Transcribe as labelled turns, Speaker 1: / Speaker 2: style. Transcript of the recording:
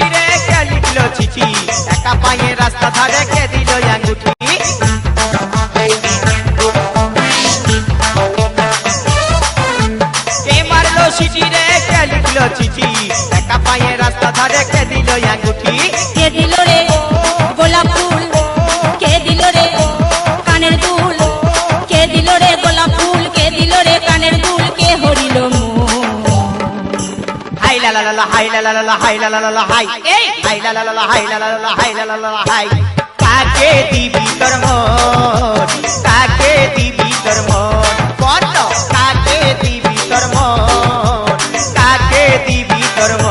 Speaker 1: চিঠি রে কে লিখলো চিঠি একা পায়ে রাস্তা ধারে কে দিল আঙ্গুঠি কে মারলো চিঠি রে কে লিখলো চিঠি একা পায়ে রাস্তা ধারে কে দিল আঙ্গুঠি
Speaker 2: কে দিল রে গোলাপ ফুল কে দিল রে কানের দুল কে দিল রে গোলাপ ফুল কে দিল রে কানের দুল কে হরিল
Speaker 1: হাই লা লা লা হাই লা লা লা হাই লা লা লা হাই এই হাই লা লা লা হাই লা লা লা হাই লা লা লা হাই কাকে দিবি তোর মন কাকে দিবি তোর মন কত কাকে দিবি তোর মন কাকে দিবি তোর মন